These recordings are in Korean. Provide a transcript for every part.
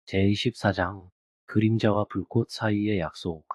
제24장 그림자와 불꽃 사이의 약속.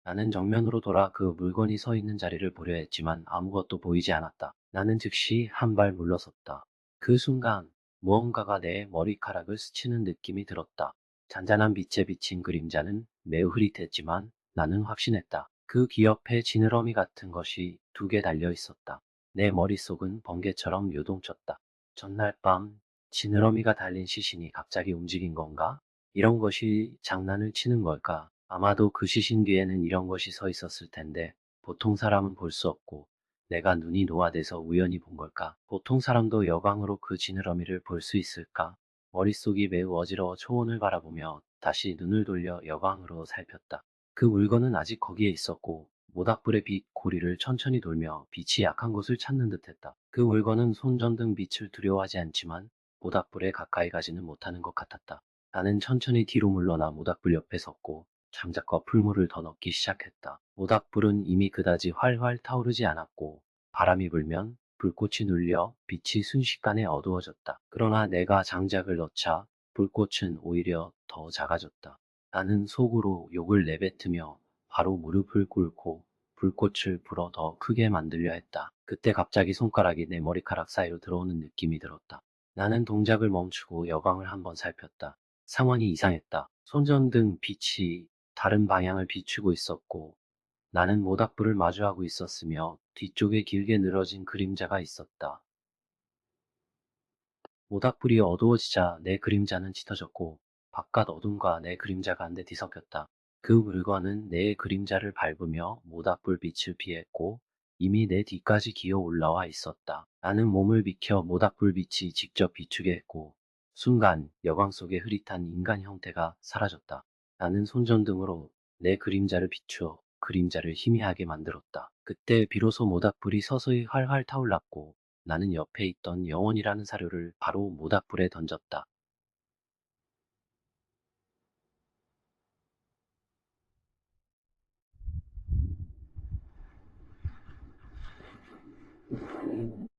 나는 정면으로 돌아 그 물건이 서 있는 자리를 보려 했지만 아무것도 보이지 않았다. 나는 즉시 한 발 물러섰다. 그 순간 무언가가 내 머리카락을 스치는 느낌이 들었다. 잔잔한 빛에 비친 그림자는 매우 흐릿했지만 나는 확신했다. 그 귀 옆에 지느러미 같은 것이 두 개 달려 있었다. 내 머릿속은 번개처럼 요동쳤다. 전날 밤 지느러미가 달린 시신이 갑자기 움직인 건가? 이런 것이 장난을 치는 걸까? 아마도 그 시신 뒤에는 이런 것이 서 있었을 텐데 보통 사람은 볼 수 없고 내가 눈이 노화돼서 우연히 본 걸까? 보통 사람도 여광으로 그 지느러미를 볼 수 있을까? 머릿속이 매우 어지러워 초원을 바라보며 다시 눈을 돌려 여광으로 살폈다. 그 물건은 아직 거기에 있었고 모닥불의 빛 고리를 천천히 돌며 빛이 약한 곳을 찾는 듯했다. 그 물건은 손전등 빛을 두려워하지 않지만 모닥불에 가까이 가지는 못하는 것 같았다. 나는 천천히 뒤로 물러나 모닥불 옆에 섰고 장작과 풀물을 더 넣기 시작했다. 모닥불은 이미 그다지 활활 타오르지 않았고 바람이 불면 불꽃이 눌려 빛이 순식간에 어두워졌다. 그러나 내가 장작을 넣자 불꽃은 오히려 더 작아졌다. 나는 속으로 욕을 내뱉으며 바로 무릎을 꿇고 불꽃을 불어 더 크게 만들려 했다. 그때 갑자기 손가락이 내 머리카락 사이로 들어오는 느낌이 들었다. 나는 동작을 멈추고 여광을 한번 살폈다. 상황이 이상했다. 손전등 빛이 다른 방향을 비추고 있었고 나는 모닥불을 마주하고 있었으며 뒤쪽에 길게 늘어진 그림자가 있었다. 모닥불이 어두워지자 내 그림자는 짙어졌고 바깥 어둠과 내 그림자가 한데 뒤섞였다. 그 물건은 내 그림자를 밟으며 모닥불 빛을 피했고 이미 내 뒤까지 기어 올라와 있었다. 나는 몸을 비켜 모닥불 빛이 직접 비추게 했고 순간 여광 속의 흐릿한 인간 형태가 사라졌다. 나는 손전등으로 내 그림자를 비추어 그림자를 희미하게 만들었다. 그때 비로소 모닥불이 서서히 활활 타올랐고 나는 옆에 있던 영원이라는 사료를 바로 모닥불에 던졌다.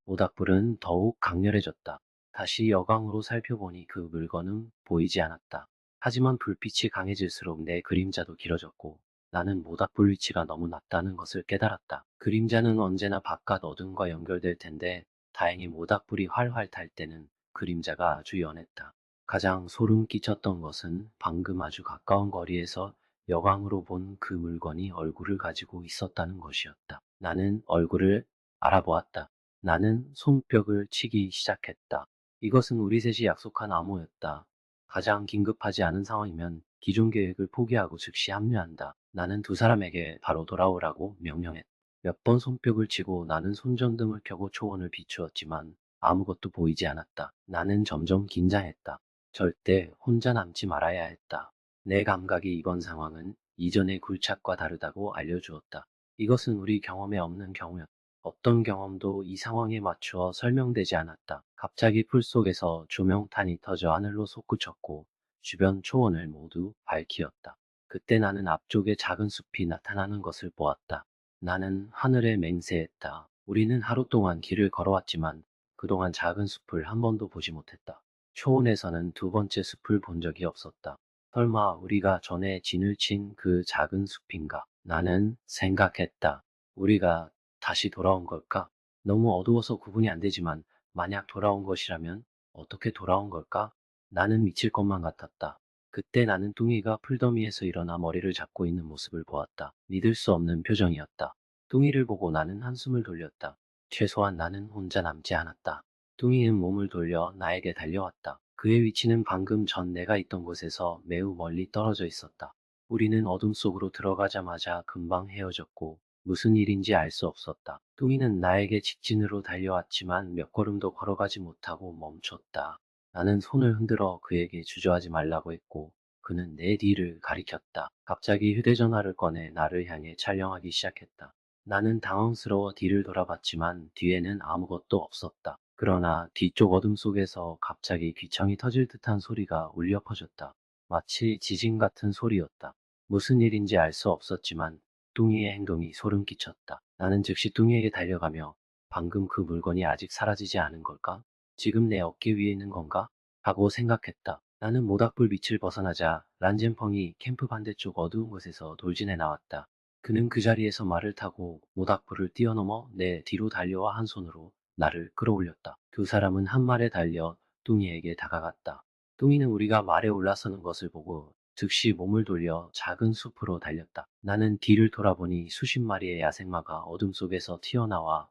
모닥불은 더욱 강렬해졌다. 다시 여광으로 살펴보니 그 물건은 보이지 않았다. 하지만 불빛이 강해질수록 내 그림자도 길어졌고 나는 모닥불 위치가 너무 낮다는 것을 깨달았다. 그림자는 언제나 바깥 어둠과 연결될 텐데 다행히 모닥불이 활활 탈 때는 그림자가 아주 연했다. 가장 소름 끼쳤던 것은 방금 아주 가까운 거리에서 여광으로 본 그 물건이 얼굴을 가지고 있었다는 것이었다. 나는 얼굴을 알아보았다. 나는 손뼉을 치기 시작했다. 이것은 우리 셋이 약속한 암호였다. 가장 긴급하지 않은 상황이면 기존 계획을 포기하고 즉시 합류한다. 나는 두 사람에게 바로 돌아오라고 명령했다. 몇 번 손뼉을 치고 나는 손전등을 켜고 초원을 비추었지만 아무것도 보이지 않았다. 나는 점점 긴장했다. 절대 혼자 남지 말아야 했다. 내 감각이 이번 상황은 이전의 굴착과 다르다고 알려주었다. 이것은 우리 경험에 없는 경우였다. 어떤 경험도 이 상황에 맞추어 설명되지 않았다. 갑자기 풀 속에서 조명탄이 터져 하늘로 솟구쳤고 주변 초원을 모두 밝히었다. 그때 나는 앞쪽에 작은 숲이 나타나는 것을 보았다. 나는 하늘에 맹세했다. 우리는 하루 동안 길을 걸어왔지만 그동안 작은 숲을 한 번도 보지 못했다. 초원에서는 두 번째 숲을 본 적이 없었다. 설마 우리가 전에 진을 친 그 작은 숲인가? 나는 생각했다. 우리가 다시 돌아온 걸까? 너무 어두워서 구분이 안 되지만 만약 돌아온 것이라면 어떻게 돌아온 걸까? 나는 미칠 것만 같았다. 그때 나는 뚱이가 풀더미에서 일어나 머리를 잡고 있는 모습을 보았다. 믿을 수 없는 표정이었다. 뚱이를 보고 나는 한숨을 돌렸다. 최소한 나는 혼자 남지 않았다. 뚱이는 몸을 돌려 나에게 달려왔다. 그의 위치는 방금 전 내가 있던 곳에서 매우 멀리 떨어져 있었다. 우리는 어둠 속으로 들어가자마자 금방 헤어졌고 무슨 일인지 알 수 없었다. 뚱이는 나에게 직진으로 달려왔지만 몇 걸음도 걸어가지 못하고 멈췄다. 나는 손을 흔들어 그에게 주저하지 말라고 했고 그는 내 뒤를 가리켰다. 갑자기 휴대전화를 꺼내 나를 향해 촬영하기 시작했다. 나는 당황스러워 뒤를 돌아봤지만 뒤에는 아무것도 없었다. 그러나 뒤쪽 어둠 속에서 갑자기 귀청이 터질 듯한 소리가 울려 퍼졌다. 마치 지진 같은 소리였다. 무슨 일인지 알 수 없었지만 뚱이의 행동이 소름 끼쳤다. 나는 즉시 뚱이에게 달려가며 방금 그 물건이 아직 사라지지 않은 걸까? 지금 내 어깨 위에 있는 건가? 하고 생각했다. 나는 모닥불 밑을 벗어나자 란젠펑이 캠프 반대쪽 어두운 곳에서 돌진해 나왔다. 그는 그 자리에서 말을 타고 모닥불을 뛰어넘어 내 뒤로 달려와 한 손으로 나를 끌어올렸다. 두 사람은 한 말에 달려 뚱이에게 다가갔다. 뚱이는 우리가 말에 올라서는 것을 보고 즉시 몸을 돌려 작은 숲으로 달렸다. 나는 뒤를 돌아보니 수십 마리의 야생마가 어둠 속에서 튀어나와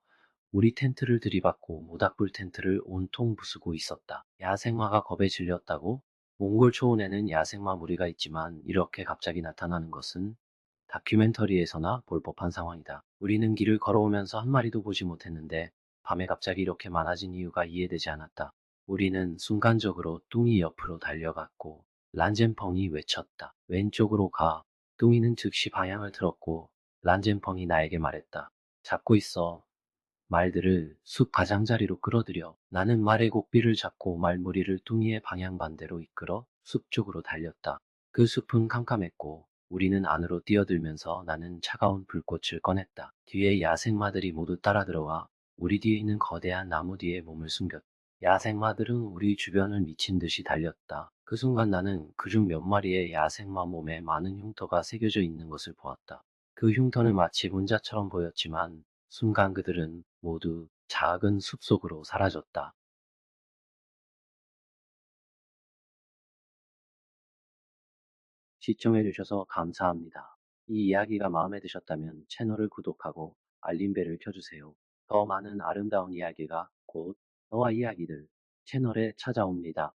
우리 텐트를 들이받고 모닥불 텐트를 온통 부수고 있었다. 야생마가 겁에 질렸다고? 몽골 초원에는 야생마 무리가 있지만 이렇게 갑자기 나타나는 것은 다큐멘터리에서나 볼 법한 상황이다. 우리는 길을 걸어오면서 한 마리도 보지 못했는데 밤에 갑자기 이렇게 많아진 이유가 이해되지 않았다. 우리는 순간적으로 뚱이 옆으로 달려갔고 란젠펑이 외쳤다. 왼쪽으로 가. 뚱이는 즉시 방향을 틀었고 란젠펑이 나에게 말했다. 잡고 있어. 말들을 숲 가장자리로 끌어들여 나는 말의 곡비를 잡고 말무리를 뚱이의 방향 반대로 이끌어 숲 쪽으로 달렸다. 그 숲은 캄캄했고 우리는 안으로 뛰어들면서 나는 차가운 불꽃을 꺼냈다. 뒤에 야생마들이 모두 따라 들어와 우리 뒤에 있는 거대한 나무 뒤에 몸을 숨겼다. 야생마들은 우리 주변을 미친 듯이 달렸다. 그 순간 나는 그중 몇 마리의 야생마 몸에 많은 흉터가 새겨져 있는 것을 보았다. 그 흉터는 마치 문자처럼 보였지만 순간 그들은 모두 작은 숲속으로 사라졌다. 시청해주셔서 감사합니다. 이 이야기가 마음에 드셨다면 채널을 구독하고 알림벨을 켜주세요. 더 많은 아름다운 이야기가 곧 너와 이야기들 채널에 찾아옵니다.